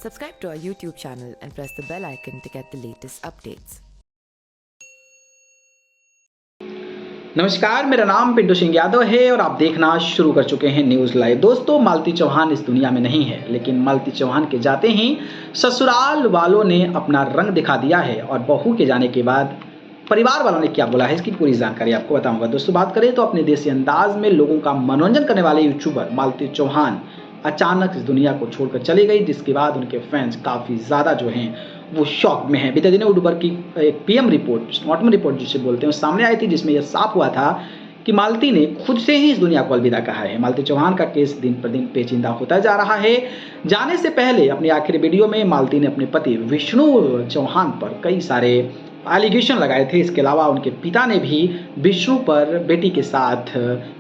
Subscribe to our YouTube channel and press the bell icon to get the latest updates. नमस्कार, मेरा नाम पिंटू सिंह यादव है और आप देखना शुरू कर चुके हैं न्यूज़ लाइव। दोस्तों, मालती चौहान इस दुनिया में नहीं है, लेकिन मालती चौहान के जाते ही ससुराल वालों ने अपना रंग दिखा दिया है और बहू के जाने के बाद परिवार वालों ने क्या बोला है, इसकी पूरी जानकारी आपको बताऊंगा। दोस्तों, बात करें तो अपने देसी अंदाज में लोगों का मनोरंजन करने वाले यूट्यूबर मालती चौहान अचानक इस दुनिया को छोड़कर चली गई, जिसके बाद उनके फैंस काफ़ी ज़्यादा जो हैं वो शॉक में हैं। बीते दिनों यूट्यूबर की एक पीएम रिपोर्ट, स्नॉटम रिपोर्ट जिसे बोलते हैं, सामने आई थी, जिसमें यह साफ हुआ था कि मालती ने खुद से ही इस दुनिया को अलविदा कहा है। मालती चौहान का केस दिन पर दिन पेचीदा होता जा रहा है। जाने से पहले अपनी आखिरी वीडियो में मालती ने अपने पति विष्णु चौहान पर कई सारे एलिगेशन लगाए थे। इसके अलावा उनके पिता ने भी विष्णु पर बेटी के साथ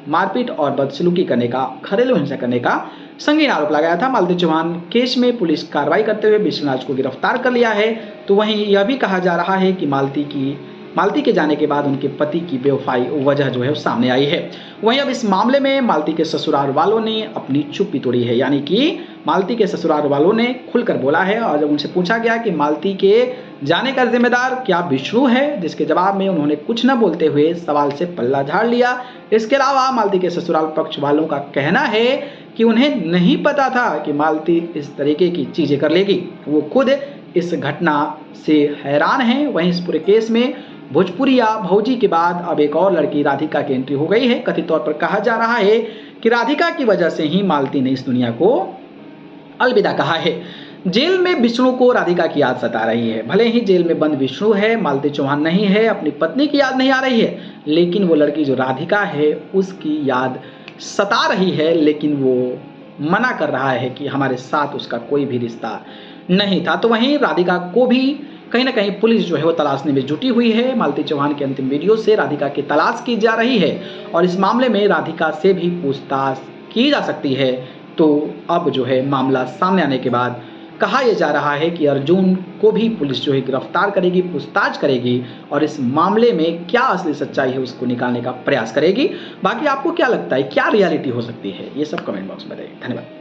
मारपीट और बदसलूकी करने का, घरेलू हिंसा करने का संगीन आरोप लगाया था। मालती चौहान केस में पुलिस कार्रवाई करते हुए विष्णुराज को गिरफ्तार कर लिया है। तो वहीं यह भी कहा जा रहा है कि मालती के जाने के बाद उनके पति की बेवफाई वजह जो है वो सामने आई है। वहीं अब इस मामले में मालती के ससुराल वालों ने अपनी चुप्पी तोड़ी है, यानी कि मालती के ससुराल वालों ने खुलकर बोला है। और जब उनसे पूछा गया कि मालती के जाने का जिम्मेदार क्या विष्णु है, जिसके जवाब में उन्होंने कुछ न बोलते हुए सवाल से पल्ला झाड़ लिया। इसके अलावा मालती के ससुराल पक्ष वालों का कहना है कि उन्हें नहीं पता था कि मालती इस तरीके की चीज़ें कर लेगी। वो खुद इस घटना से हैरान हैं। वहीं इस पूरे केस में भोजपुरिया भौजी के बाद अब एक और लड़की राधिका की एंट्री हो गई है। कथित तौर पर कहा जा रहा है कि राधिका की वजह से ही मालती ने इस दुनिया को अलविदा कहा है। जेल में विष्णु को राधिका की याद सता रही है। भले ही जेल में बंद विष्णु है, मालती चौहान नहीं है, अपनी पत्नी की याद नहीं आ रही है, लेकिन वो लड़की जो राधिका है उसकी याद सता रही है। लेकिन वो मना कर रहा है कि हमारे साथ उसका कोई भी रिश्ता नहीं था। तो वहीं राधिका को भी कहीं ना कहीं पुलिस जो है वो तलाशने में जुटी हुई है। मालती चौहान के अंतिम वीडियो से राधिका की तलाश की जा रही है और इस मामले में राधिका से भी पूछताछ की जा सकती है। तो अब जो है मामला सामने आने के बाद कहा यह जा रहा है कि अर्जुन को भी पुलिस जो है गिरफ्तार करेगी, पूछताछ करेगी और इस मामले में क्या असली सच्चाई है उसको निकालने का प्रयास करेगी। बाकी आपको क्या लगता है, क्या रियलिटी हो सकती है, ये सब कमेंट बॉक्स में बताइए। धन्यवाद।